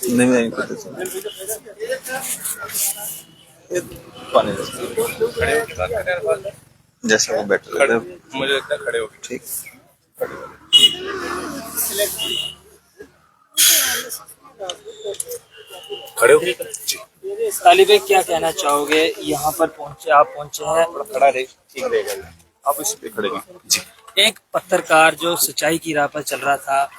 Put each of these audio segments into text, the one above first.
नहीं नहीं खड़े होके बात करें अरफाज? जैसा वो बेटर है। मुझे लगता है खड़े होके ठीक। खड़े होके जी। तालिब भाई, क्या कहना चाहोगे? यहाँ पर पहुंचे, आप पहुंचे हैं। खड़ा रहे, ठीक रहेगा। आप इस पे खड़े रहिए जी। एक पत्रकार जो सच्चाई की राह पर चल रहा था,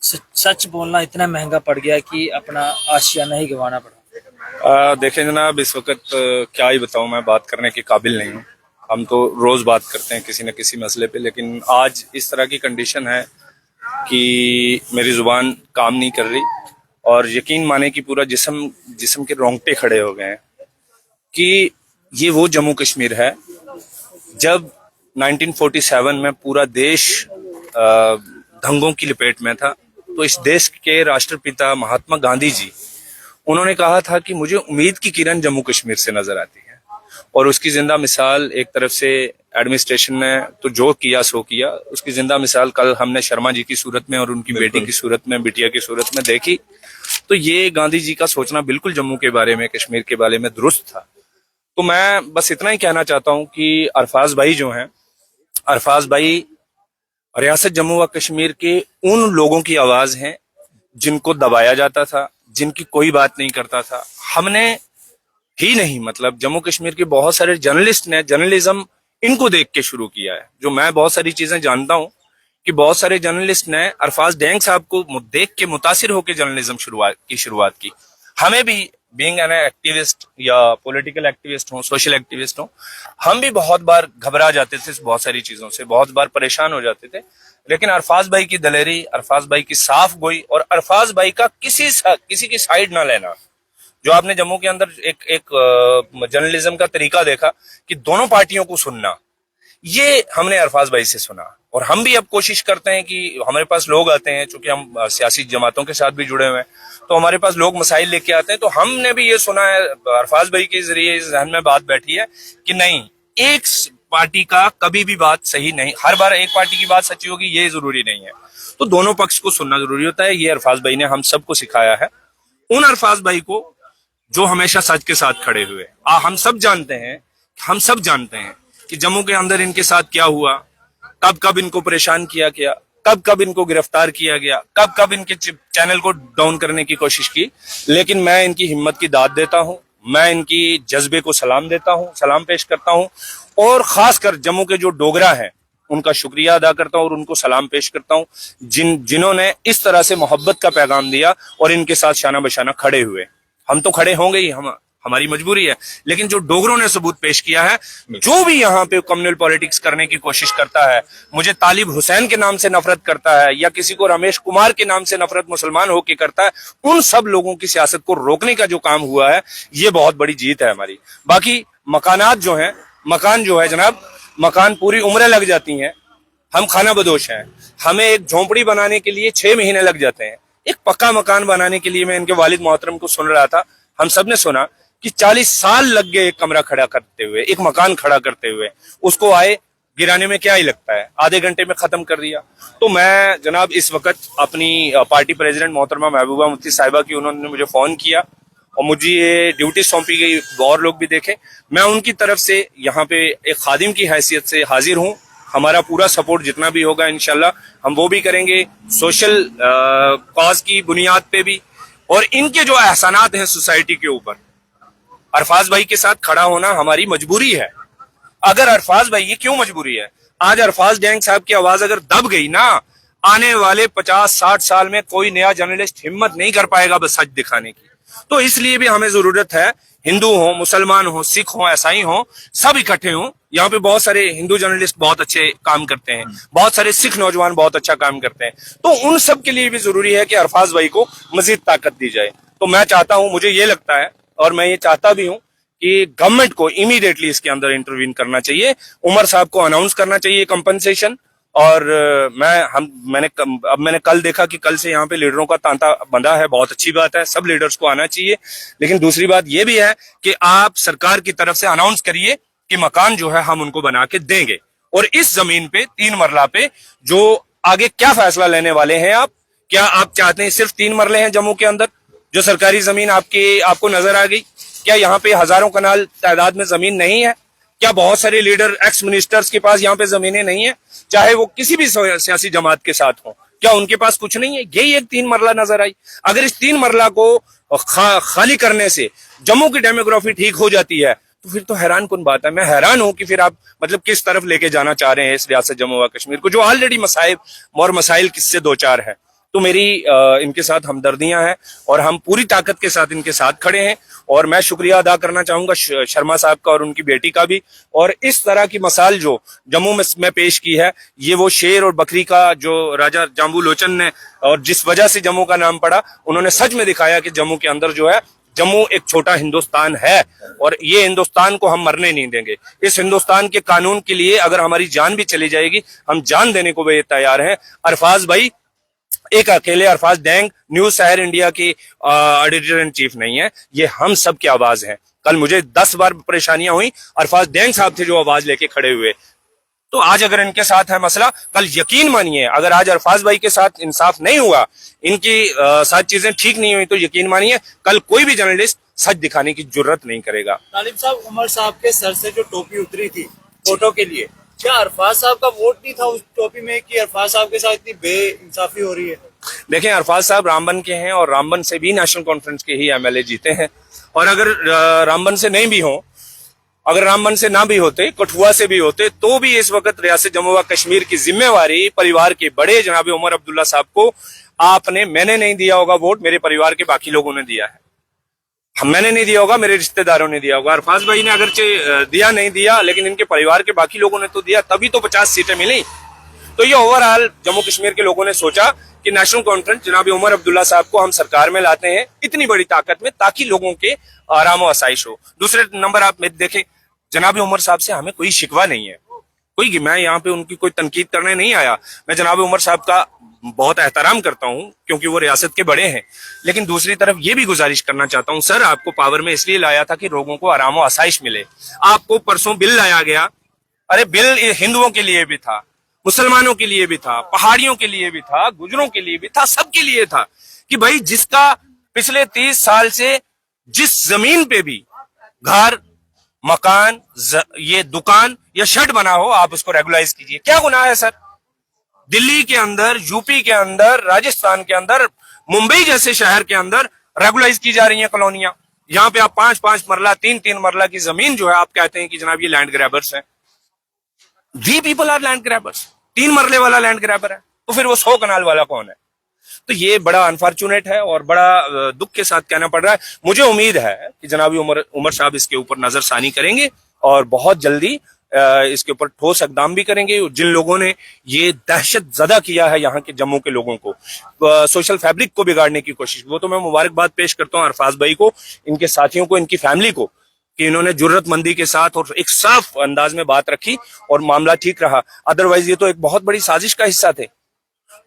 सच बोलना इतना महंगा पड़ गया कि अपना आशियाना ही गंवाना पड़ा। देखें जनाब, इस वक्त क्या ही बताऊं, मैं बात करने के काबिल नहीं हूं। हम तो रोज बात करते हैं किसी न किसी मसले पे, लेकिन आज इस तरह की कंडीशन है कि मेरी जुबान काम नहीं कर रही और यकीन माने कि पूरा जिस्म के रोंगटे खड़े हो गए हैं कि ये वो जम्मू कश्मीर है जब 1947 में पूरा देश दंगों की लपेट में था। तो इस देश के राष्ट्रपिता महात्मा गांधी जी, उन्होंने कहा था कि मुझे उम्मीद की किरण जम्मू कश्मीर से नजर आती है। और उसकी जिंदा मिसाल एक तरफ से एडमिनिस्ट्रेशन ने तो जो किया सो किया, उसकी जिंदा मिसाल कल हमने शर्मा जी की सूरत में और उनकी बेटी की सूरत में, बिटिया की सूरत में देखी। तो ये गांधी जी का सोचना बिल्कुल जम्मू के बारे में, कश्मीर के बारे में दुरुस्त था। तो मैं बस इतना ही कहना चाहता हूं कि अरफाज भाई जो हैं, अरफाज भाई रियासत जम्मू व कश्मीर के उन लोगों की आवाज हैं जिनको दबाया जाता था, जिनकी कोई बात नहीं करता था। हमने ही नहीं, मतलब जम्मू कश्मीर के बहुत सारे जर्नलिस्ट ने जर्नलिज्म इनको देख के शुरू किया है। जो मैं बहुत सारी चीजें जानता हूं कि बहुत सारे जर्नलिस्ट ने अरफाज डैंग साहब को देख के मुतासिर होकर जर्नलिज्म शुरुआत की। हमें भी बीइंग एन एक्टिविस्ट या पॉलिटिकल एक्टिविस्ट हो, सोशल एक्टिविस्ट हो, हम भी बहुत बार घबरा जाते थे बहुत सारी चीजों से, बहुत बार परेशान हो जाते थे। लेकिन अरफाज भाई की दलेरी, अरफाज भाई की साफ गोई और अरफाज भाई का किसी की साइड ना लेना, जो आपने जम्मू के अंदर एक जर्नलिज्म का तरीका देखा कि दोनों पार्टियों को सुनना, ये हमने अरफाज भाई से सुना। और हम भी अब कोशिश करते हैं कि हमारे पास लोग आते हैं, चूंकि हम सियासी जमातों के साथ भी जुड़े हुए हैं, तो हमारे पास लोग मसाइल लेके आते हैं। तो हमने भी ये सुना है, अरफाज भाई के जरिए इस जहन में बात बैठी है कि नहीं, एक पार्टी का कभी भी बात सही नहीं, हर बार एक पार्टी की बात सच्ची होगी ये जरूरी नहीं है। तो दोनों पक्ष को सुनना जरूरी होता है। ये अरफाज भाई ने हम सबको सिखाया है। उन अरफाज भाई को जो हमेशा सच के साथ खड़े हुए, हम सब जानते हैं कि जम्मू के अंदर इनके साथ क्या हुआ, कब कब इनको परेशान किया गया, कब कब इनको गिरफ्तार किया गया, कब कब इनके चैनल को डाउन करने की कोशिश की। लेकिन मैं इनकी हिम्मत की दाद देता हूं, मैं इनकी जज्बे को सलाम देता हूं, सलाम पेश करता हूं। और खासकर जम्मू के जो डोगरा हैं उनका शुक्रिया अदा करता हूं और उनको सलाम पेश करता हूं, जिन्होंने इस तरह से मोहब्बत का पैगाम दिया और इनके साथ शाना बशाना खड़े हुए। हम तो खड़े होंगे ही, हमारी मजबूरी है, लेकिन जो डोगरों ने सबूत पेश किया है, जो भी यहाँ पे कम्युनल पॉलिटिक्स करने की कोशिश करता है, मुझे तालिब हुसैन के नाम से नफरत करता है या किसी को रमेश कुमार के नाम से नफरत मुसलमान होके करता है, उन सब लोगों की सियासत को रोकने का जो काम हुआ है, ये बहुत बड़ी जीत है हमारी। बाकी मकान जो है जनाब, मकान पूरी उम्रें लग जाती हैं। हम खाना बदोश हैं, हमें एक झोंपड़ी बनाने के लिए 6 महीने लग जाते हैं। एक पक्का मकान बनाने के लिए, मैं इनके वालिद मोहतरम को सुन रहा था, हम सब ने सुना कि 40 साल लग गए एक कमरा खड़ा करते हुए, एक मकान खड़ा करते हुए। उसको आए गिराने में क्या ही लगता है, आधे घंटे में खत्म कर दिया। तो मैं जनाब इस वक्त अपनी पार्टी प्रेसिडेंट मोहतरमा महबूबा मुफ्ती साहिबा की, उन्होंने मुझे फोन किया और मुझे ये ड्यूटी सौंपी गई, और लोग भी देखे। मैं उनकी तरफ से यहाँ पे एक खादिम की हैसियत से हाजिर हूँ। हमारा पूरा सपोर्ट जितना भी होगा इंशाल्लाह हम वो भी करेंगे, सोशल कॉज की बुनियाद पे भी। और इनके जो एहसानात हैं सोसाइटी के ऊपर, अरफाज भाई के साथ खड़ा होना हमारी मजबूरी है। अगर अरफाज भाई, ये क्यों मजबूरी है, आज अरफाज डैंग साहब की आवाज अगर दब गई ना, आने वाले 50-60 साल में कोई नया जर्नलिस्ट हिम्मत नहीं कर पाएगा बस सच दिखाने की। तो इसलिए भी हमें जरूरत है, हिंदू हो, मुसलमान हो, सिख हो, ईसाई हो, सब इकट्ठे हों। यहाँ पे बहुत सारे हिंदू जर्नलिस्ट बहुत अच्छे काम करते हैं, बहुत सारे सिख नौजवान बहुत अच्छा काम करते हैं। तो उन सब के लिए भी जरूरी है कि अरफाज भाई को मजीद ताकत दी जाए। तो मैं चाहता हूं, मुझे ये लगता है और मैं ये चाहता भी हूं कि गवर्नमेंट को इमीडिएटली इसके अंदर इंटरवीन करना चाहिए, उमर साहब को अनाउंस करना चाहिए कंपनसेशन। और मैंने कल देखा कि कल से यहाँ पे लीडरों का तांता बंधा है, बहुत अच्छी बात है, सब लीडर्स को आना चाहिए। लेकिन दूसरी बात ये भी है कि आप सरकार की तरफ से अनाउंस करिए कि मकान जो है हम उनको बना के देंगे। और इस जमीन पे 3 मरला पे जो आगे क्या फैसला लेने वाले हैं आप? क्या आप चाहते हैं सिर्फ 3 मरले हैं जम्मू के अंदर जो सरकारी जमीन आपको नजर आ गई? क्या यहाँ पे हजारों कनाल तादाद में जमीन नहीं है? क्या बहुत सारे लीडर एक्स मिनिस्टर्स के पास यहाँ पे जमीनें नहीं है, चाहे वो किसी भी सियासी जमात के साथ हो? क्या उनके पास कुछ नहीं है? यही एक 3 मरला नजर आई। अगर इस 3 मरला को खाली करने से जम्मू की डेमोग्राफी ठीक हो जाती है तो फिर तो हैरान कुन बात है। मैं हैरान हूं कि फिर आप मतलब किस तरफ लेके जाना चाह रहे हैं इस रियासत जम्मू व कश्मीर को, जो ऑलरेडी मसाइब और मसाइल किससे दो चार है। तो मेरी इनके साथ हमदर्दियां हैं और हम पूरी ताकत के साथ इनके साथ खड़े हैं। और मैं शुक्रिया अदा करना चाहूंगा शर्मा साहब का और उनकी बेटी का भी। और इस तरह की मसाल जो जम्मू में पेश की है, ये वो शेर और बकरी का जो राजा जाम्बू लोचन ने और जिस वजह से जम्मू का नाम पड़ा, उन्होंने सच में दिखाया कि जम्मू के अंदर जो है, जम्मू एक छोटा हिंदुस्तान है और ये हिंदुस्तान को हम मरने नहीं देंगे। इस हिंदुस्तान के कानून के लिए अगर हमारी जान भी चली जाएगी, हम जान देने को भी तैयार हैं। अरफाज भाई एक अकेले अरफाज डैंग न्यूज शहर इंडिया की एडिटर इन चीफ नहीं है, ये हम सब की आवाज है। कल मुझे 10 बार परेशानियां हुई, अरफाज डैंग साहब थे जो आवाज लेके खड़े हुए। तो आज अगर इनके साथ है मसला, कल यकीन मानिए अगर आज अरफाज भाई के साथ इंसाफ नहीं हुआ, इनकी साथ चीजें ठीक नहीं हुई, तो यकीन मानिए कल कोई भी जर्नलिस्ट सच दिखाने की जुर्रत नहीं करेगा। तालिब साहब, उमर साहब के सर से जो टोपी उतरी थी फोटो के लिए, क्या अरफाज साहब का वोट नहीं था उस टोपी में कि अरफाज साहब के साथ इतनी बेइंसाफी हो रही है? देखें, अरफाज साहब रामबन के हैं और रामबन से भी नेशनल कॉन्फ्रेंस के ही एमएलए जीते हैं। और अगर रामबन से नहीं भी हो, अगर रामबन से ना भी होते, कठुआ से भी होते, तो भी इस वक्त रियासत जम्मू व कश्मीर की जिम्मेवारी परिवार के बड़े जनाब उमर अब्दुल्ला साहब को मैंने नहीं दिया होगा वोट, मेरे परिवार के बाकी लोगों ने दिया है। मैंने नहीं दिया होगा, मेरे रिश्तेदारों ने दिया होगा। अरफाज भाई ने अगरचे दिया नहीं दिया, लेकिन इनके परिवार के बाकी लोगों ने तो दिया, तभी तो 50 सीटें मिली। तो ये ओवरऑल जम्मू कश्मीर के लोगों ने सोचा कि नेशनल कॉन्फ्रेंस जनाब उमर अब्दुल्ला साहब को हम सरकार में लाते हैं इतनी बड़ी ताकत में, ताकि लोगों के आराम और आसाइश हो। दूसरे नंबर आप देखें, जनाब उमर साहब से हमें कोई शिकवा नहीं है, मैं यहाँ पे उनकी कोई तनकीद करने नहीं आया। मैं जनाब उमर साहब का बहुत एहतराम करता हूँ क्योंकि वो रियासत के बड़े हैं, लेकिन दूसरी तरफ ये भी गुजारिश करना चाहता हूँ, सर आपको पावर में इसलिए लाया था कि लोगों को आराम और आसाइश मिले। आपको परसों बिल लाया गया, अरे बिल हिंदुओं के लिए भी था, मुसलमानों के लिए भी था, पहाड़ियों के लिए भी था, गुजरों के लिए भी था, सबके लिए था कि भाई जिसका पिछले 30 साल से जिस जमीन पे भी घर, मकान, ये दुकान या शेड बना हो, आप उसको रेगुलाइज कीजिए। क्या गुनाह है सर? दिल्ली के अंदर, यूपी के अंदर, राजस्थान के अंदर, मुंबई जैसे शहर के अंदर रेगुलाइज की जा रही हैं कॉलोनियां। यहाँ पे आप 5-5 मरला, 3-3 मरला की जमीन जो है, आप कहते हैं कि जनाब ये लैंड ग्रैबर्स हैं। We people are land grabbers. 3 मरले वाला लैंड ग्रैबर है, तो फिर वो 100 कनाल वाला कौन है? तो ये बड़ा अनफॉर्चुनेट है और बड़ा दुख के साथ कहना पड़ रहा है। मुझे उम्मीद है कि जनाब उमर साहब इसके ऊपर नजरसानी करेंगे और बहुत जल्दी इसके ऊपर ठोस इकदाम भी करेंगे। जिन लोगों ने ये दहशत ज़दा किया है यहाँ के जम्मू के लोगों को, सोशल फैब्रिक को बिगाड़ने की कोशिश, वो तो मैं मुबारकबाद पेश करता हूँ अरफाज भाई को, इनके साथियों को, इनकी फैमिली को, कि इन्होंने जुर्रतमंदी के साथ और एक साफ अंदाज में बात रखी और मामला ठीक रहा। अदरवाइज ये तो एक बहुत बड़ी साजिश का हिस्सा थे।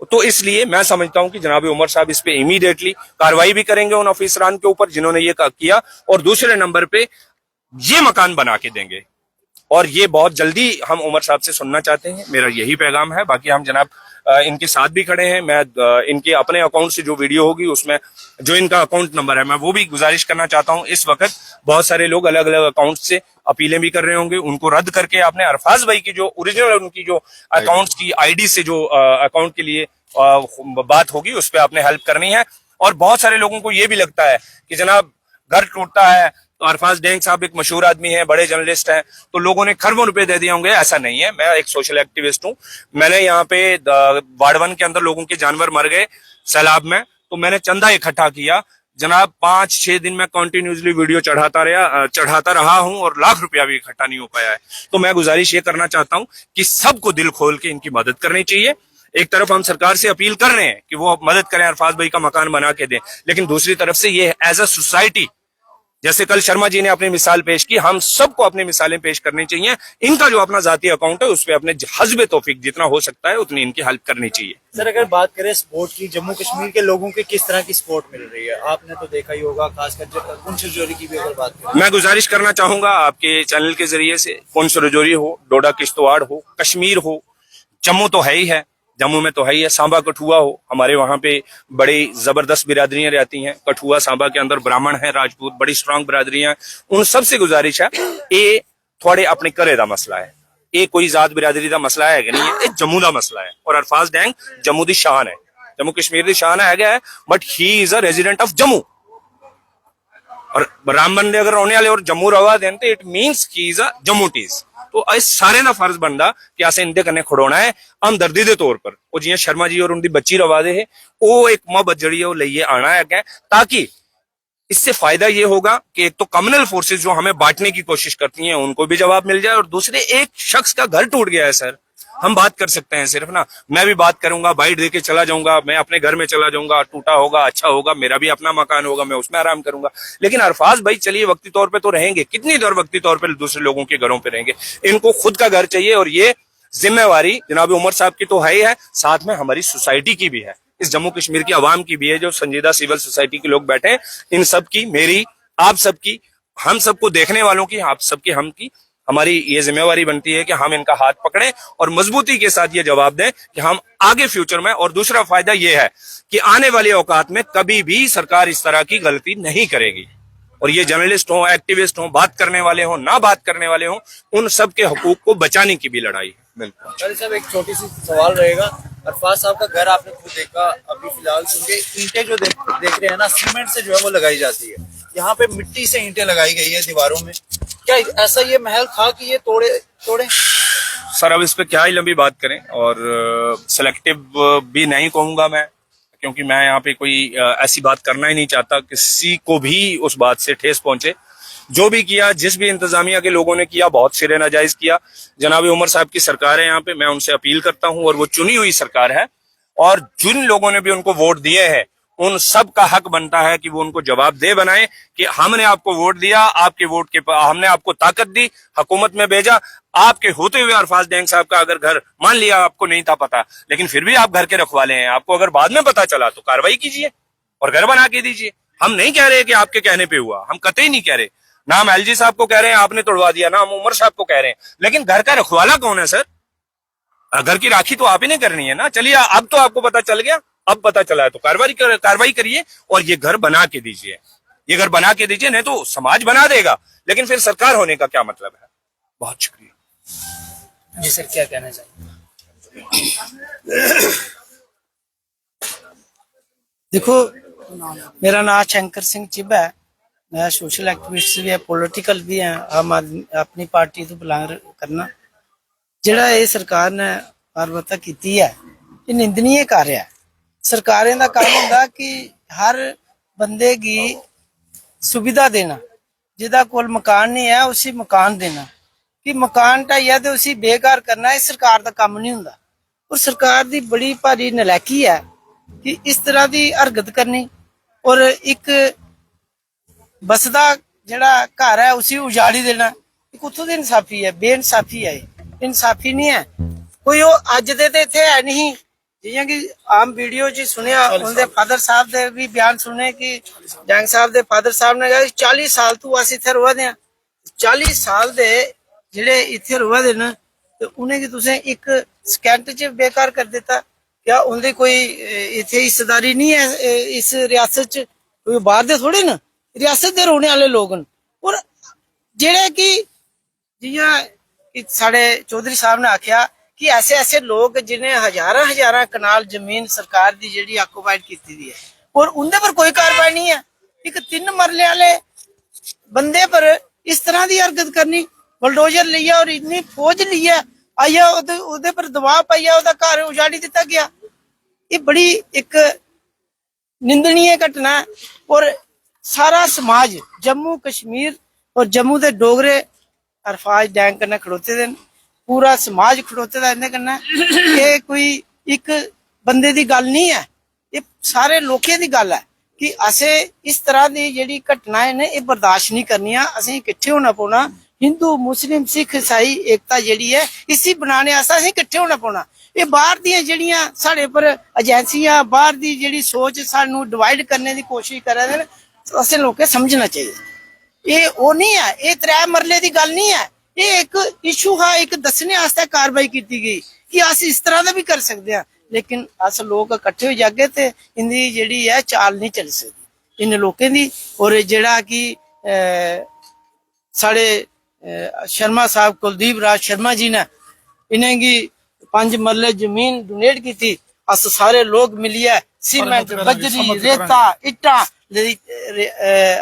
तो इसलिए मैं समझता हूं कि जनाब उमर साहब इस पे इमीडिएटली कार्रवाई भी करेंगे उन ऑफिसरान के ऊपर जिन्होंने ये किया, और दूसरे नंबर पे ये मकान बना के देंगे। और ये बहुत जल्दी हम उमर साहब से सुनना चाहते हैं, मेरा यही पैगाम है। बाकी हम जनाब इनके साथ भी खड़े हैं। मैं इनके अपने अकाउंट से जो वीडियो होगी उसमें जो इनका अकाउंट नंबर है, मैं वो भी गुजारिश करना चाहता हूं। इस वक्त बहुत सारे लोग अलग अलग अकाउंट से अपीलें भी कर रहे होंगे, उनको रद्द करके आपने अरफाज भाई की जो ओरिजिनल उनकी जो अकाउंट की आईडी से जो अकाउंट के लिए बात होगी उस पर आपने हेल्प करनी है। और बहुत सारे लोगों को ये भी लगता है कि जनाब घर टूटता है तो अरफाज डैंग साहब एक मशहूर आदमी है, बड़े जर्नलिस्ट हैं, तो लोगों ने खरबों रुपए दे दिए होंगे। ऐसा नहीं है, मैं एक सोशल एक्टिविस्ट हूँ। मैंने यहाँ पे वार्ड 1 के अंदर लोगों के जानवर मर गए सैलाब में, तो मैंने चंदा इकट्ठा किया जनाब। 5-6 दिन में कंटिन्यूसली वीडियो चढ़ाता रहा हूं और लाख रुपया भी इकट्ठा नहीं हो पाया है। तो मैं गुजारिश ये करना चाहता हूं कि सबको दिल खोल के इनकी मदद करनी चाहिए। एक तरफ हम सरकार से अपील कर रहे हैं कि वो मदद करें, अरफाज भाई का मकान बना के दें, लेकिन दूसरी तरफ से ये एज अ सोसाइटी जैसे कल शर्मा जी ने अपनी मिसाल पेश की, हम सबको अपनी मिसालें पेश करनी चाहिए। इनका जो अपना जाती अकाउंट है उस पर अपने हस्बे तौफीक जितना हो सकता है उतनी इनकी हेल्प करनी चाहिए। सर अगर बात करें सपोर्ट की, जम्मू कश्मीर के लोगों के किस तरह की सपोर्ट मिल रही है? आपने तो देखा ही होगा, खासकर पुंछ रजौरी की भी अगर बात करें। मैं गुजारिश करना चाहूंगा आपके चैनल के जरिए से, पुंछ रजौरी हो, डोडा किश्तवाड़ हो, कश्मीर हो, जम्मू तो है ही है, जम्मू में तो है ही है, सांबा कठुआ हो, हमारे वहां पे बड़ी जबरदस्त बिरादरियां रहती हैं। कठुआ सांबा के अंदर ब्राह्मण है, राजपूत, बड़ी स्ट्रांग बिरादरियां हैं। उन सबसे गुजारिश है, ये थोड़े अपने घरे का मसला है, ये कोई जात बिरादरी का मसला है कि नहीं है, ये जम्मू का मसला है। और अरफाज डैंग जम्मू की शान है, जम्मू कश्मीर की शान है, but he is a resident of Jammu. और राम बंदे अगर रोने वाले और जम्मू रवा दें तो it means he is a जम्मूटीज। तो इस सारे का फर्ज बनता कि असें इंदे कन्नै खड़ोना है हमदर्दी के तौर पर। और जियां शर्मा जी और उनकी बच्ची रवा दे है, वो एक मोहब्बत जड़ी है वो लइए आना है, ताकि इससे फायदा ये होगा कि एक तो कम्युनल फोर्सेस जो हमें बांटने की कोशिश करती हैं उनको भी जवाब मिल जाए, और दूसरे एक शख्स का घर टूट गया है सर, हम बात कर सकते हैं सिर्फ ना, मैं भी बात करूंगा, बाइट देके चला जाऊंगा, मैं अपने घर में चला जाऊंगा, टूटा होगा, अच्छा होगा, मेरा भी अपना मकान होगा, मैं उसमें आराम करूंगा। लेकिन अरफाज भाई चलिए वक्ती तौर पे तो रहेंगे, कितनी देर वक्ती तौर पे दूसरे लोगों के घरों पे रहेंगे, इनको खुद का घर चाहिए। और ये जिम्मेवारी जनाब उमर साहब की तो है ही है, साथ में हमारी सोसाइटी की भी है, इस जम्मू कश्मीर की आवाम की भी है, जो संजीदा सिविल सोसाइटी के लोग बैठे हैं, इन सब की, मेरी, आप सबकी, हम सबको देखने वालों की, आप सबकी, हम की, हमारी ये जिम्मेवारी बनती है कि हम इनका हाथ पकड़ें और मजबूती के साथ ये जवाब दें कि हम आगे फ्यूचर में। और दूसरा फायदा ये है कि आने वाले औकात में कभी भी सरकार इस तरह की गलती नहीं करेगी। और ये जर्नलिस्ट हो, एक्टिविस्ट हो, बात करने वाले हो, ना बात करने वाले हो, उन सब के हकूक को बचाने की भी लड़ाई है। बिल्कुल अरे साहब एक छोटी सी सवाल रहेगा, अरफाज साहब का घर आपने खुद देखा, अभी फिलहाल सुन के ईंटें जो देख रहे हैं ना, सीमेंट से जो है वो लगाई जाती है, यहाँ पे मिट्टी से ईंटें लगाई गई है दीवारों में। क्या ऐसा ये महल था कि ये तोड़े? सर अब इस पे क्या ही लंबी बात करें, और सिलेक्टिव भी नहीं कहूंगा मैं, क्योंकि मैं यहाँ पे कोई ऐसी बात करना ही नहीं चाहता, किसी को भी उस बात से ठेस पहुंचे। जो भी किया, जिस भी इंतजामिया के लोगों ने किया, बहुत सिरे नाजायज किया। जनाब उमर साहब की सरकार है यहाँ पे, मैं उनसे अपील करता हूँ, और वो चुनी हुई सरकार है, और जिन लोगों ने भी उनको वोट दिए हैं उन सब का हक बनता है कि वो उनको जवाब दे बनाए कि हमने आपको वोट दिया, आपके वोट के हमने आपको ताकत दी, हुकूमत में भेजा, आपके होते हुए अरफाज डैंग साहब का अगर घर, मान लिया आपको नहीं था पता, लेकिन फिर भी आप घर के रखवाले हैं, आपको अगर बाद में पता चला तो कार्रवाई कीजिए और घर बना के दीजिए। हम नहीं कह रहे कि आपके कहने पे हुआ, हम कतई नहीं कह रहे, ना हम एलजी साहब को कह रहे हैं आपने तोड़वा दिया, ना हम उमर साहब को कह रहे हैं, लेकिन घर का रखवाला कौन है सर? घर की राखी तो आप ही ने करनी है ना। चलिए अब तो आपको पता चल गया, अब पता चला है तो कार्रवाई करिए और ये घर बना के दीजिए, ये घर बना के दीजिए, नहीं तो समाज बना देगा, लेकिन फिर सरकार होने का क्या मतलब है। बहुत शुक्रिया। जी सर, क्या कहना चाहिए? देखो, मेरा नाम शंकर सिंह चिब्बा है, मैं सोशल एक्टिविस्ट भी है, पॉलिटिकल भी है, आम आदमी अपनी पार्टी तो बिलोंग करना। जिहड़ा ये सरकार ने वारबता की है, ये निंदनीय कार्य है। सरकारें का काम होंदा कि हर बंदे की सुविधा देना, जिहदा कोल मकान नहीं है उसी मकान देना, कि मकान ढाइया तो उसी बेकार करना, ये सरकार का काम नहीं होंदा। और सरकार की बड़ी भारी नलैकी है कि इस तरह की हरकत करनी, और एक बसदा जिहड़ा घर है उसी उजाड़ी देना, कुत्थों दी इंसाफी है? बेइंसाफी है, इंसाफी नहीं है कोई। वो अज दे ते इत्थे है नहीं, जियां कि आम वीडियो च सुनिया, उनके फादर साहब दे भी बयान सुने कि जंग साहब दे फादर साहब ने कहा 40 साल तू अस इत्थे रवा दे, 40 साल दे जिहड़े इत्थे रवा दे न, ते उन्हें कि तुसें एक सकेंट च बेकार कर दिता। क्या उनकी कोई इत्थे हिस्सेदारी नहीं है इस रियासत च? कोई बाहर दे थोड़े न, रियासत दे रौहने वाले लोग न। और जिहड़े कि जियां साढ़े चौधरी साहब ने आख्या कि ऐसे ऐसे लोग जिन्हें हजार कनाल जमीन सरकार की जिहड़ी ऑक्यूपाइड की दी है, और उनके पर कोई कार्रवाई नहीं है। एक 3 मरले वाले बंदे पर इस तरह की हरकत करनी, बुलडोजर लिया और इतनी फौज लिया आया, उहदे पर दबाव पाइया, उहदा घर उजाड़ी दिता गया। ये बड़ी एक निंदनीय घटना है। और सारा समाज जम्मू कश्मीर और जम्मू के डोगरे अरफाज डैंग कन्नै खड़ोते दे, पूरा समाज खड़ोते दा इहदे कन्नै। ये कोई एक बंदे दी गल नहीं है, ये सारे लोकें दी गल है। ਕਿ ਅਸੀਂ ਇਸ ਤਰ੍ਹਾਂ ਦੀ ਜਿਹੜੀ ਘਟਨਾएं ਨੇ ਇਹ ਬਰਦਾਸ਼ਤ ਨਹੀਂ ਕਰਨੀਆਂ। ਅਸੀਂ ਇਕੱਠੇ ਹੋਣਾ ਪਉਣਾ, ਹਿੰਦੂ ਮੁਸਲਿਮ ਸਿੱਖ ਈਸਾਈ ਏਕਤਾ ਜਿਹੜੀ ਹੈ ਇसी ਬਣਾਉਣੇ ਵਾਸਤੇ ਅਸੀਂ ਇਕੱਠੇ ਹੋਣਾ ਪਉਣਾ। ਇਹ ਬਾਹਰ ਦੀਆਂ ਜਿਹੜੀਆਂ ਸਾਡੇ ਪਰ ਏਜੰਸੀਆਂ, ਬਾਹਰ ਦੀ ਜਿਹੜੀ ਸੋਚ ਸਾਨੂੰ ਡਿਵਾਈਡ ਕਰਨੇ ਦੀ ਕੋਸ਼ਿਸ਼ ਕਰ ਰਹੇ ਨੇ, ਅਸੀਂ ਲੋਕਾਂ ਸਮਝਣਾ ਚਾਹੀਦਾ। ਇਹ ਉਹ ਨਹੀਂ ਹੈ, ਇਹ 3 ਮਰਲੇ ਦੀ ਗੱਲ ਨਹੀਂ ਹੈ। ਇਹ ਇੱਕ ਇਸ਼ੂ ਹੈ, ਇੱਕ ਦੱਸਣੇ ਵਾਸਤੇ ਕਾਰਵਾਈ ਕੀਤੀ ਗਈ ਕਿ ਅਸੀਂ ਇਸ ਤਰ੍ਹਾਂ ਦਾ ਵੀ ਕਰ ਸਕਦੇ ਹਾਂ। लेकिन अस लोग इकट्ठे हो जागे ते इनदी जेहड़ी है चाल नहीं चल सकती इन लोगों दी। और जेड़ा कि साढ़े शर्मा साहब कुलदीप राज शर्मा जी ने इन्हें की 5 मरले जमीन डोनेट की थी। अस सारे लोग मिलिए सीमेंट बजरी रेता इट्टा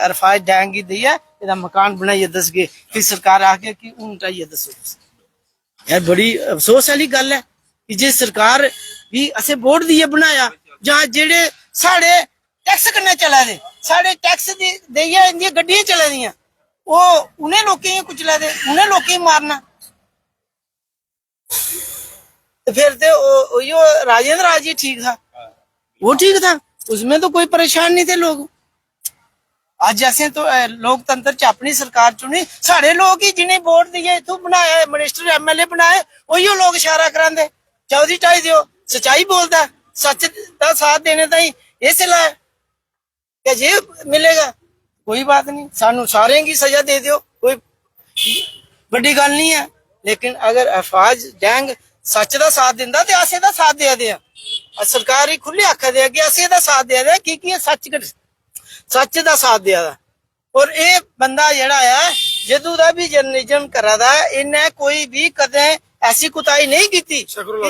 अरफाज डैंग की दी है, इहदा मकान बनाइए दस गए। फिर सरकार आके कि हूं ढाइए दसो। यार बड़ी अफसोस वाली गल है कि जे सरकार भी असें बोर्ड दिए बनाया जहां जेड़े साढ़े टैक्स कन्नै चला दे, साढ़े टैक्स देइयै इंदियां गड्डियां चला दियां, वो उन्हें लोकें गी कुचला दे, उन्हें लोकें गी मारना। तो फिर तो यो राजेंद्र राज जी ठीक था, वो ठीक था, उसमें तो कोई परेशान नहीं थे लोग। आज असें तो लोकतंत्र च अपनी सरकार चुनी, साढ़े लोग ही जिन्हें वोट दिए इत्थों बनाया, मिनिस्टर MLA बनाए, उही लोग इशारा करांदे चौधरी ढाई दियो। सच्चाई बोलता, सच का साथ देने ताई ये सिला है क्या जे मिलेगा? कोई बात नहीं, सानू सारे की सजा दे दियो, कोई बड़ी गल नहीं है। लेकिन अगर अरफाज डैंग सच का साथ दिंदा ते असें दा साथ दे दिया। सरकार ही खुले आख दे कि असें दा साथ दे दिया कि सच का साथ दिया। और ये बंदा जेड़ा है जदू दा भी जर्नलिज्म करा दा, इन्हें कोई भी कदे ऐसी कुताही नहीं की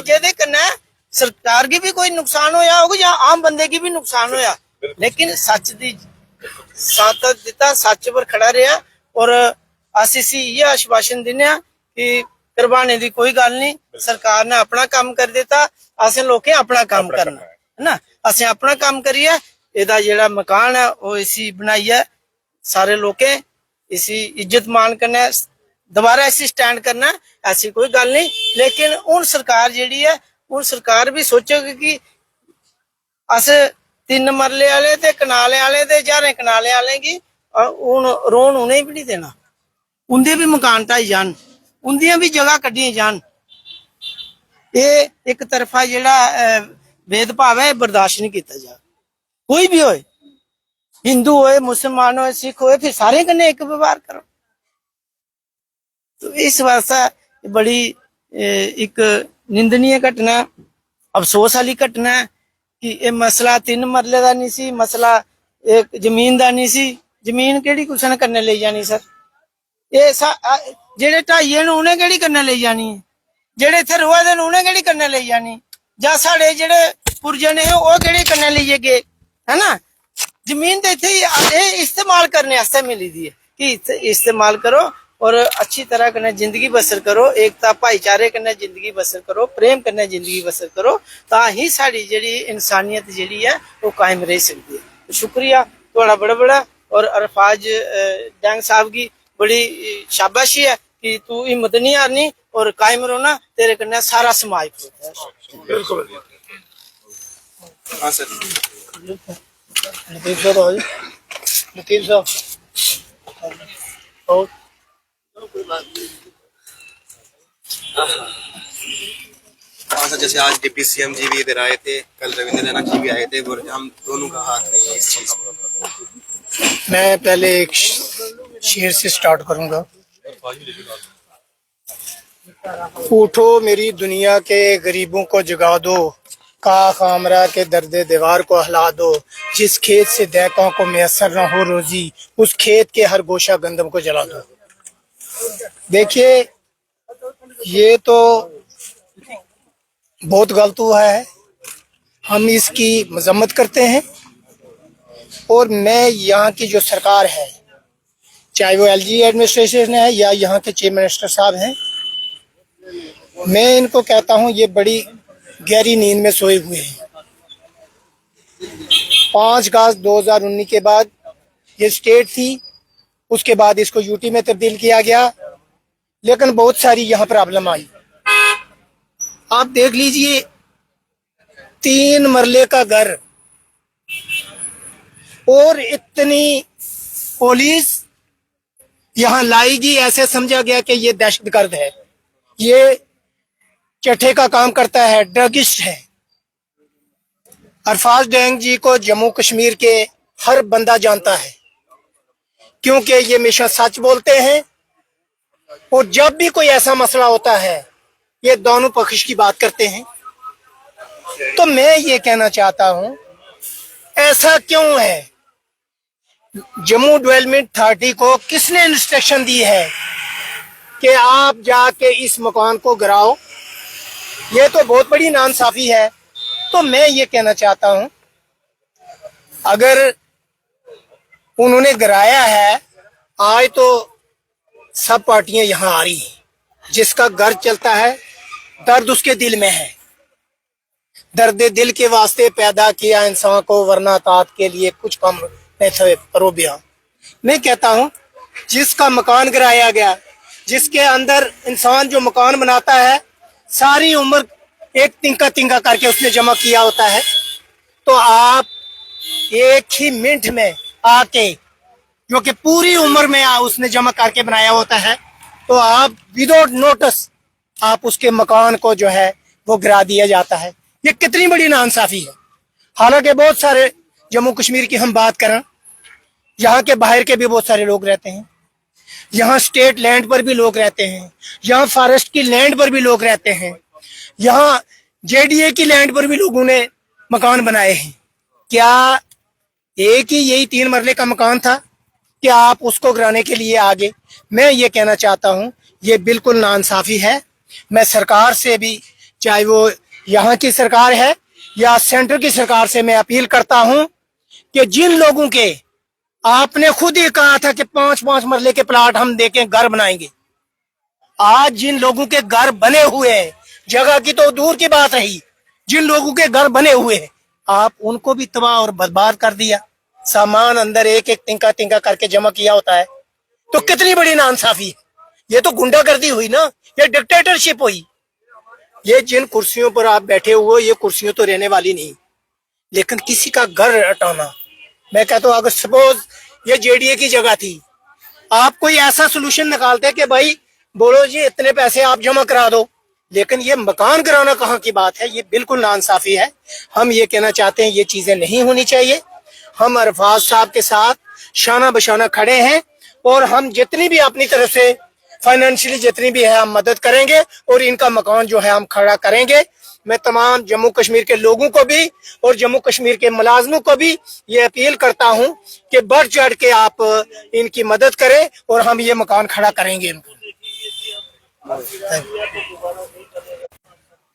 जेदे कन्नै सरकार की भी कोई नुकसान होया होगा या आम बंदे की भी नुकसान होया। लेकिन सच दी साथ दिता, सच पर खड़ा रहा। और अस इसी ये आश्वासन दिने कि करवाने की कोई गल नहीं, सरकार ने अपना काम कर दिता, असें लोकें अपना काम करना है ना। असें अपना काम करिए, एदा जेड़ा मकान है वो इसी बनाइए, सारे लोकें इसी इज्जत मान करना, दोबारा इसी स्टैंड करना, ऐसी कोई गल नहीं। लेकिन हूं सरकार जेड़ी है, हूं सरकार भी सोचेगी कि अस 3 मरले वाले ते कनाले वाले ते 11 कनाले वाले की हूं रोन उन्हें भी नहीं देना। उनके भी मकान ढाई जान, उनदियां भी जगह कड्ढियां जान। ये एक तरफा जेड़ा भेदभाव है बर्दाश्त नहीं किया जा। कोई भी होए, हिंदू होए, मुसलमान होए, सिख होए, फिर सारे कन्ने एक व्यवहार करो। तो इस वास्ते बड़ी एक निंदनीय घटना, अफसोस वाली घटना है कि ये मसला 3 मरले का नहीं सी, मसला एक जमीन का नहीं सी। जमीन केड़ी कुछ ने करने ले जानी सर? ये जेड़े ढाइये ने उन्हें केड़ी करने ले जानी है? जेड़े इत्थे रोआ दे उन्हें केड़ी करने ले जानी? जां साढ़े जेड़े पुरजे ने वो केड़ी करने लेइये गए, है ना? जमीन तो इत्थे इस्तेमाल करने वास्ते मिली दी है कि इस्तेमाल करो और अच्छी तरह कन्नै जिंदगी बसर करो, एकता भाईचारे कन्नै जिंदगी बसर करो, प्रेम कन्नै जिंदगी बसर करो, तां ही साड़ी जेड़ी इंसानियत जेड़ी है वो कायम रह सकती है। तो शुक्रिया थोड़ा बड़ा बड़ा। और अरफाज डैंग साहब की बड़ी शाबाशी है कि तू हिम्मत नहीं हारनी और कायम रहो, तेरे कन्नै सारा समाज खड़ोता है। बिल्कुल। हाँ सर। लतीफ साहब और हाँ सर, जैसे आज डिप्टी CM जी भी इधर आए थे, कल रविंद्र रैना जी भी आए थे, और हम दोनों का हाथ नहीं है इस चीज में। मैं पहले एक शेर से स्टार्ट करूंगा। उठो मेरी दुनिया के गरीबों को जगा दो, काख आमरा के दर्दे दीवार को हिला दो, जिस खेत से दैकों को मैसर न हो रोजी, उस खेत के हर गोशा गंदम को जला दो। देखिए ये तो बहुत गलत हुआ है, हम इसकी मजम्मत करते हैं। और मैं यहाँ की जो सरकार है, चाहे वो LG एडमिनिस्ट्रेशन है या यहाँ के चीफ मिनिस्टर साहब हैं, मैं इनको कहता हूँ ये बड़ी गहरी नींद में सोए हुए हैं। 5 अगस्त 2019 के बाद ये स्टेट थी, उसके बाद इसको यूटी में तब्दील किया गया, लेकिन बहुत सारी यहाँ प्रॉब्लम आई। आप देख लीजिए 3 मरले का घर, और इतनी पुलिस यहाँ लाएगी, ऐसे समझा गया कि ये दहशतगर्द है, ये चट्टे का काम करता है, ड्रगिस्ट है। अरफाज डैंग जी को जम्मू कश्मीर के हर बंदा जानता है, क्योंकि ये हमेशा सच बोलते हैं और जब भी कोई ऐसा मसला होता है ये दोनों पक्ष की बात करते हैं। तो मैं ये कहना चाहता हूं, ऐसा क्यों है? जम्मू डेवलपमेंट अथॉरिटी को किसने इंस्ट्रक्शन दी है कि आप जाके इस मकान को गिराओ? ये तो बहुत बड़ी नाइंसाफी है। तो मैं ये कहना चाहता हूं, अगर उन्होंने गिराया है, आज तो सब पार्टियां यहां आ रही हैं, जिसका घर चलता है दर्द उसके दिल में है। दर्द दिल के वास्ते पैदा किया इंसान को, वरना तात के लिए कुछ कम नहीं थे परोबिया। मैं कहता हूं, जिसका मकान गिराया गया, जिसके अंदर इंसान जो मकान बनाता है सारी उम्र एक तिनका तिनका करके उसने जमा किया होता है, तो आप एक ही मिनट में आके, जो कि पूरी उम्र में उसने जमा करके बनाया होता है, तो आप विदाउट नोटिस आप उसके मकान को जो है वो गिरा दिया जाता है। ये कितनी बड़ी नाइंसाफी है। हालांकि बहुत सारे जम्मू कश्मीर की हम बात करें, यहाँ के बाहर के भी बहुत सारे लोग रहते हैं, यहाँ स्टेट लैंड पर भी लोग रहते हैं, यहाँ फॉरेस्ट की लैंड पर भी लोग रहते हैं, यहाँ जेडीए की लैंड पर भी लोगों ने मकान बनाए हैं। क्या एक ही यही 3 मरले का मकान था कि आप उसको गिराने के लिए आगे? मैं ये कहना चाहता हूं, ये बिल्कुल नाइंसाफी है। मैं सरकार से भी, चाहे वो यहाँ की सरकार है या सेंटर की सरकार से, मैं अपील करता हूं कि जिन लोगों के, आपने खुद ही कहा था कि 5-5 मरले के प्लाट हम देके घर बनाएंगे, आज जिन लोगों के घर बने हुए हैं, जगह की तो दूर की बात रही, जिन लोगों के घर बने हुए हैं आप उनको भी तबाह और बर्बाद कर दिया। सामान अंदर एक एक तिनका तिनका करके जमा किया होता है। तो कितनी बड़ी नाइंसाफी है। ये तो गुंडागर्दी हुई ना, ये डिक्टेटरशिप हुई। ये जिन कुर्सियों पर आप बैठे हुए, ये कुर्सियों तो रहने वाली नहीं, लेकिन किसी का घर हटाना, मैं कहता हूँ अगर सपोज ये जेडीए की जगह थी, आप कोई ऐसा सोल्यूशन निकालते कि भाई बोलो जी इतने पैसे आप जमा करा दो, लेकिन ये मकान गिराना कहाँ की बात है। ये बिल्कुल नाइंसाफी है। हम ये कहना चाहते हैं ये चीजें नहीं होनी चाहिए। हम अरफाज साहब के साथ शाना बशाना खड़े हैं और हम जितनी भी अपनी तरफ से फाइनेंशियली जितनी भी है हम मदद करेंगे और इनका मकान जो है हम खड़ा करेंगे। मैं तमाम जम्मू कश्मीर के लोगों को भी और जम्मू कश्मीर के मुलाजमों को भी ये अपील करता हूं कि बढ़ चढ़ के आप इनकी मदद करें और हम ये मकान खड़ा करेंगे इनको।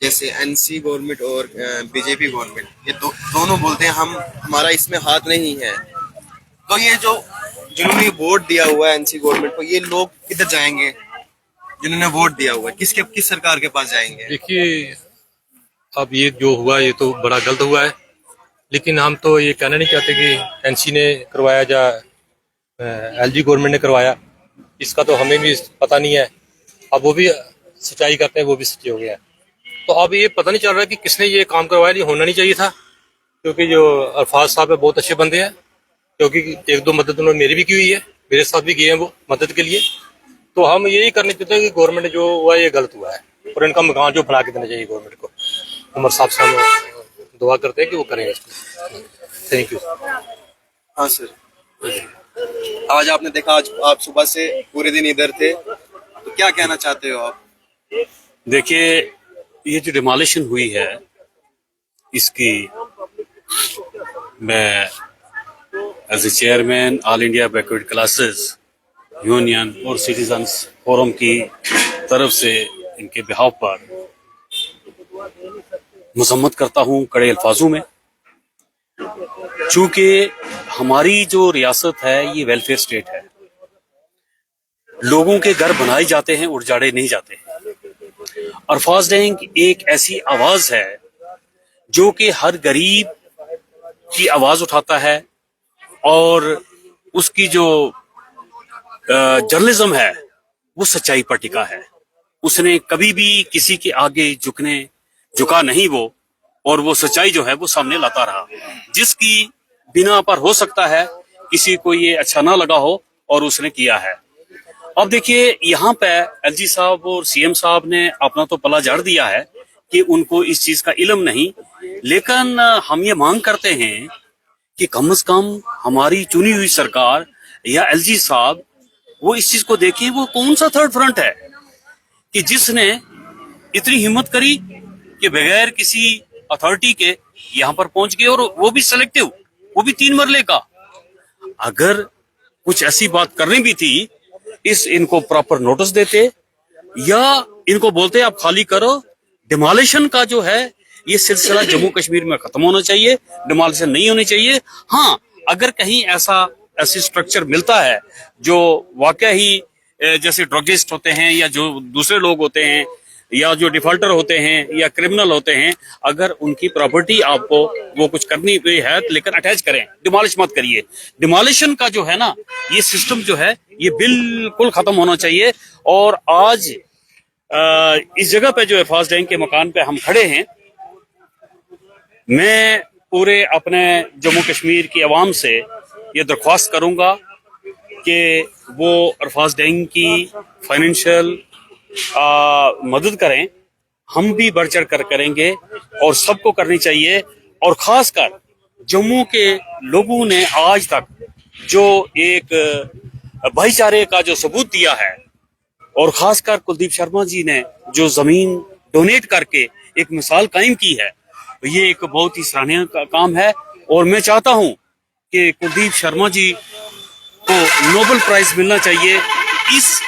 जैसे एनसी गवर्नमेंट और बीजेपी गवर्नमेंट, ये दोनों बोलते हैं हम, हमारा इसमें हाथ नहीं है। तो ये जो जिन्होंने वोट दिया हुआ है एनसी गवर्नमेंट को, ये लोग किधर जाएंगे? जिन्होंने वोट दिया हुआ है किस सरकार के पास जाएंगे? देखिए, अब ये जो हुआ ये तो बड़ा गलत हुआ है, लेकिन हम तो ये कहना नहीं चाहते कि एनसी ने करवाया या एलजी गवर्नमेंट ने करवाया, इसका तो हमें भी पता नहीं है। अब वो भी सच्चाई करते हैं, वो भी सच्चे हो गया है। तो अब ये पता नहीं चल रहा है कि किसने ये काम करवाया। ये होना नहीं चाहिए था, क्योंकि जो अरफाज साहब है बहुत अच्छे बंदे हैं, क्योंकि 1-2 मदद उन्होंने मेरी भी की हुई है, मेरे साथ भी गए हैं वो मदद के लिए। तो हम यही करने चाहते हैं कि गवर्नमेंट जो हुआ ये गलत हुआ है और इनका मकान जो बना के देना चाहिए गवर्नमेंट को। उमर साहब से हम दुआ करते हैं कि वो करेंगे इसको। Thank you. हाँ सर, आज आपने देखा, आज आप सुबह से पूरे दिन इधर थे, तो क्या कहना चाहते हो आप? देखिए, ये जो डिमोलिशन हुई है, इसकी मैं as a chairman all India backward classes union और सिटीजन्स फोरम की तरफ से इनके बिहाव पर मजम्मत करता हूं कड़े अल्फाजों में। चूंकि हमारी जो रियासत है ये वेलफेयर स्टेट है, लोगों के घर बनाए जाते हैं, उजाड़े नहीं जाते हैं। अरफाज डैंग एक ऐसी आवाज है जो कि हर गरीब की आवाज उठाता है और उसकी जो जर्नलिज्म है वो सच्चाई पर टिका है। उसने कभी भी किसी के आगे झुका नहीं वो, और वो सच्चाई जो है वो सामने लाता रहा, जिसकी बिना पर हो सकता है किसी को ये अच्छा ना लगा हो और उसने किया है। अब देखिए यहाँ पे एलजी साहब और सीएम साहब ने अपना तो पला झाड़ दिया है कि उनको इस चीज का इल्म नहीं, लेकिन हम ये मांग करते हैं कि कम से कम हमारी चुनी हुई सरकार या एलजी साहब वो इस चीज को देखें। वो कौन सा थर्ड फ्रंट है कि जिसने इतनी हिम्मत करी कि बगैर किसी अथॉरिटी के यहाँ पर पहुंच गए, और वो भी सिलेक्टिव, वो भी 3 मरले का। अगर कुछ ऐसी बात करनी भी थी, इनको प्रॉपर नोटिस देते या इनको बोलते आप खाली करो। डिमोलिशन का जो है ये सिलसिला जम्मू कश्मीर में खत्म होना चाहिए, डिमोलिशन नहीं होनी चाहिए। हाँ, अगर कहीं ऐसी स्ट्रक्चर मिलता है जो वाकई ही जैसे ड्रगिस्ट होते हैं या जो दूसरे लोग होते हैं या जो डिफॉल्टर होते हैं या क्रिमिनल होते हैं, अगर उनकी प्रॉपर्टी आपको वो कुछ करनी है तो लेकर अटैच करें, डिमोलिश मत करिए। डिमोलिशन का जो है ना ये सिस्टम जो है ये बिल्कुल खत्म होना चाहिए। और आज इस जगह पे जो अरफाज डैंग के मकान पे हम खड़े हैं, मैं पूरे अपने जम्मू कश्मीर की आवाम से ये दरख्वास्त करूंगा कि वो अरफाज डैंग की फाइनेंशियल मदद करें। हम भी बढ़ चढ़ कर करेंगे और सबको करनी चाहिए। और खासकर जम्मू के लोगों ने आज तक जो एक भाईचारे का जो सबूत दिया है, और खासकर कुलदीप शर्मा जी ने जो जमीन डोनेट करके एक मिसाल कायम की है, ये एक बहुत ही सराहनीय काम है। और मैं चाहता हूं कि कुलदीप शर्मा जी को नोबेल प्राइज मिलना चाहिए। इस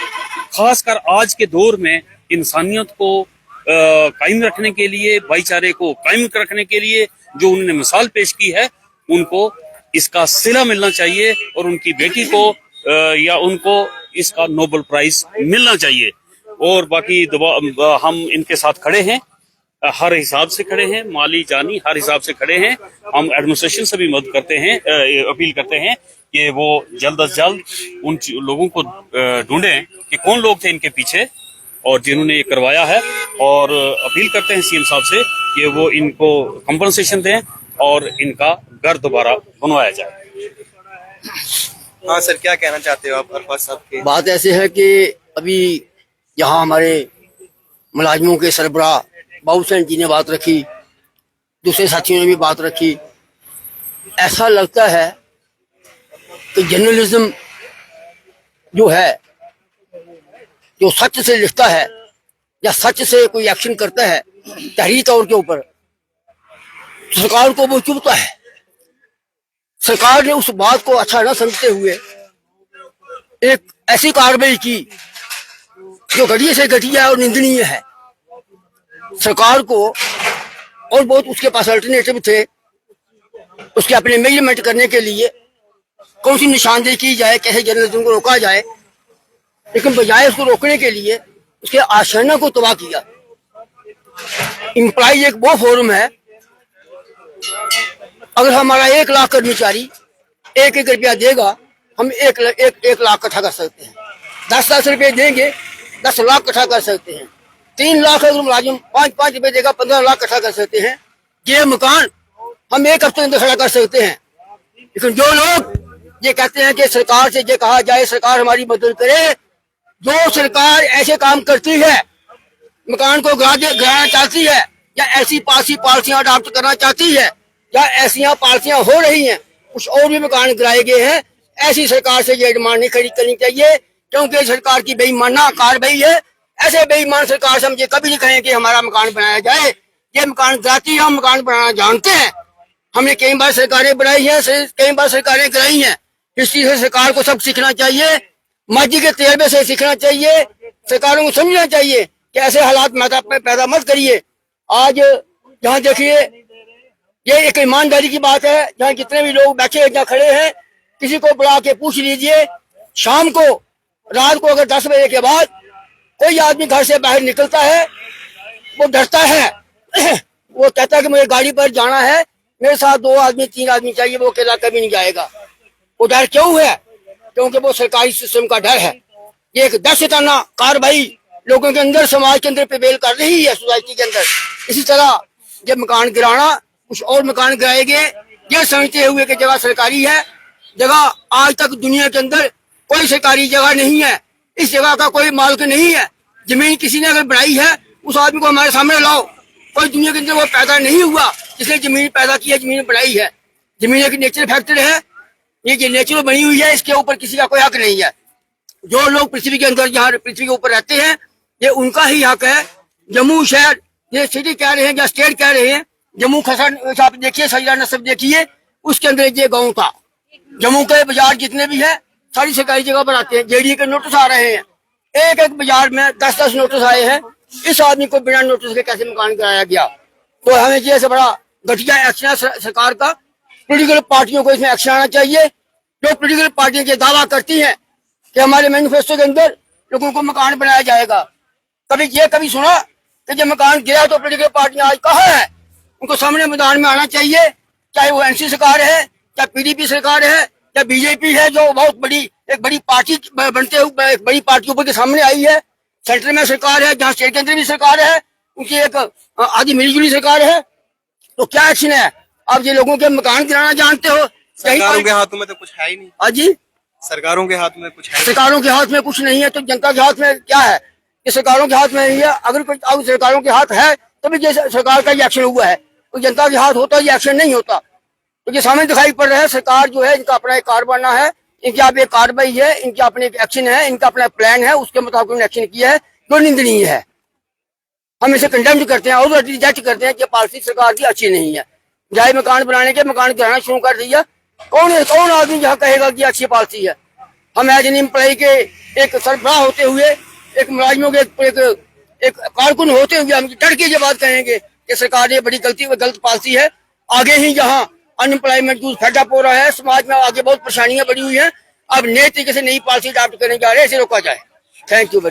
खासकर आज के दौर में इंसानियत को कायम रखने के लिए, भाईचारे को कायम रखने के लिए जो उन्होंने मिसाल पेश की है, उनको इसका सिला मिलना चाहिए और उनकी बेटी को या उनको इसका नोबेल प्राइज मिलना चाहिए। और बाकी हम इनके साथ खड़े हैं, हर हिसाब से खड़े हैं, माली जानी हर हिसाब से खड़े हैं। हम एडमिनिस्ट्रेशन से भी मदद करते हैं, अपील करते हैं कि वो जल्द से जल्द उन लोगों को ढूंढें कि कौन लोग थे इनके पीछे और जिन्होंने ये करवाया है। और अपील करते हैं सीएम साहब से कि वो इनको कंपनसेशन दें और इनका घर दोबारा बनवाया जाए। हाँ सर, क्या कहना चाहते हो आप अरफाज साहब के? बात ऐसे है कि अभी यहाँ हमारे मुलाजिमों के सरबराह बाबूसैन जी ने बात रखी, दूसरे साथियों ने भी बात रखी। ऐसा लगता है कि जर्नलिज्म जो है, जो सच से लिखता है या सच से कोई एक्शन करता है तहरीर तौर के ऊपर, सरकार को वो चुभता है। सरकार ने उस बात को अच्छा न समझते हुए एक ऐसी कार्रवाई की जो घटिया से घटिया और निंदनीय है। सरकार को और बहुत उसके पास अल्टरनेटिव थे, उसके अपने मेजरमेंट करने के लिए कौन सी निशानदेही की जाए, कैसे जर्नलिज्म को रोका जाए, लेकिन बजाय उसको रोकने के लिए उसके आशना को तबाह किया। इम्प्लाई एक वो फोरम है, अगर हमारा 1 लाख कर्मचारी 1 रुपया देगा, हम 1 लाख इकट्ठा कर सकते हैं। 10 रुपये देंगे 10 लाख इकट्ठा कर सकते हैं। 3 लाख अगर मुलाजिम 5 रुपये देगा 15 लाख इकट्ठा कर सकते हैं। ये मकान हम 1 हफ्ते के अंदर खड़ा कर सकते हैं। लेकिन जो लोग ये कहते हैं कि सरकार से ये कहा जाए सरकार हमारी मदद करे, जो सरकार ऐसे काम करती है, मकान को गिराना चाहती है या ऐसी पॉलिसियां अडॉप्ट करना चाहती है या ऐसी पॉलिसियां हो रही हैं, कुछ और भी मकान गिराए गए हैं, ऐसी सरकार से ये डिमांड नहीं खड़ी करनी चाहिए, क्योंकि सरकार की बेईमाना कार्रवाई है। ऐसे बेईमान सरकार से हम ये कभी नहीं कहें कि हमारा मकान बनाया जाए। ये मकान गिराती है, हम मकान बनाना जानते हैं। हमने कई बार सरकारें बनाई हैं, कई बार सरकारें गिराई हैं। इस चीज से सरकार को सब सीखना चाहिए, माजी के तजर्बे से सीखना चाहिए। सरकारों को समझना चाहिए कि ऐसे हालात पैदा मत करिए। आज यहाँ देखिए, ये एक ईमानदारी की बात है, जहाँ जितने भी लोग बैठे हैं, जहाँ खड़े हैं, किसी को बुला के पूछ लीजिए। शाम को, रात को अगर 10 बजे के बाद कोई आदमी घर से बाहर निकलता है, वो डरता है। वो कहता है कि मुझे गाड़ी पर जाना है, मेरे साथ 2 आदमी 3 आदमी चाहिए, वो अकेला कभी नहीं जाएगा। वो डर क्यों है? क्योंकि वो सरकारी सिस्टम का डर है। ये एक दहशताना कार्रवाई लोगों के अंदर, समाज के अंदर प्रिवेल कर रही है, सोसाइटी के अंदर। इसी तरह ये मकान गिराना, कुछ और मकान गिराए गए, ये समझते हुए कि जगह सरकारी है। जगह आज तक दुनिया के अंदर कोई सरकारी जगह नहीं है, इस जगह का कोई मालिक नहीं है। जमीन किसी ने अगर बनाई है उस आदमी को हमारे सामने लाओ। कोई दुनिया के अंदर वो पैदा नहीं हुआ जिसने जमीन पैदा की है, जमीन बनाई है। जमीन एक नेचर फैक्टर है, ये जो नेचुरल बनी हुई है, इसके ऊपर किसी का कोई हक नहीं है। जो लोग पृथ्वी के अंदर जहाँ पृथ्वी के ऊपर रहते हैं ये उनका ही हक है। जम्मू शहर ये सिटी कह रहे हैं या स्टेट कह रहे हैं, जम्मू खसर आप देखिए, सजरा नस्ब देखिए, उसके अंदर ये गाँव था। जम्मू के बाजार जितने भी है सारी सरकारी जगह पर आते हैं। जेडीए के नोटिस आ रहे हैं, एक एक बाजार में 10-10 नोटिस आए हैं। इस आदमी को बिना नोटिस के कैसे मकान कराया गया? तो हमें ये से बड़ा घटिया एक्शन है सरकार का। पॉलिटिकल पार्टियों को इसमें एक्शन आना चाहिए। जो पॉलिटिकल पार्टियां ये दावा करती हैं कि हमारे मैनिफेस्टो के अंदर लोगों को मकान बनाया जाएगा, कभी सुना कि जब मकान गिरा तो पॉलिटिकल पार्टियां आज कहाँ है? उनको सामने मैदान में आना चाहिए। चाहे वो एनसी सरकार है, चाहे पीडीपी सरकार है, या बीजेपी है जो बहुत बड़ी एक बड़ी पार्टी बनते हुए एक बड़ी पार्टी ऊपर के सामने आई है। सेंटर में सरकार है, जहाँ स्टेट के अंदर भी सरकार है, उनकी एक आधी मिलीजुली सरकार है। तो क्या एक्शन है? आप ये लोगों के मकान गिराना जानते हो? सरकारों के हाथों में तो कुछ है ही नहीं। हाँ जी, सरकारों के हाथ में कुछ है। सरकारों के हाथ में कुछ नहीं है तो जनता के हाथ में क्या है? ये सरकारों के हाथ में नहीं है। अगर कोई सरकारों के हाथ है तभी ये सरकार का ये एक्शन हुआ है, तो जनता के हाथ होता ये एक्शन नहीं होता। तो ये सामने दिखाई पड़ रहा है, सरकार जो है इनका अपना एक कारबाना है, इनकी आप एक कार्रवाई है, इनके अपने एक एक्शन है, इनका अपना प्लान है, उसके मुताबिक उन्होंने एक्शन किया है जो निंदनीय है। हम इसे कंडेम करते हैं और रिजेक्ट करते हैं कि पॉलिसी सरकार की अच्छी नहीं है। जाए मकान बनाने के मकान गिराना शुरू कर दिया। कौन आदमी यहाँ कहेगा कि अच्छी पॉलिसी है? हम एज एन एम्प्लॉय के एक सरबराह होते हुए, एक मुलाजिमों के एक कारकुन होते हुए हम डर के ये बात कहेंगे कि सरकार ये बड़ी गलत पॉलिसी है। आगे ही जहाँ अनएम्प्लॉयमेंट यूज फेडअप हो रहा है, समाज में आगे बहुत परेशानियां बढ़ी हुई हैं। अब नए तरीके से नई पॉलिसी अडॉप्ट करने जा रहे हैं, इसे रोका जाए। Thank you very much.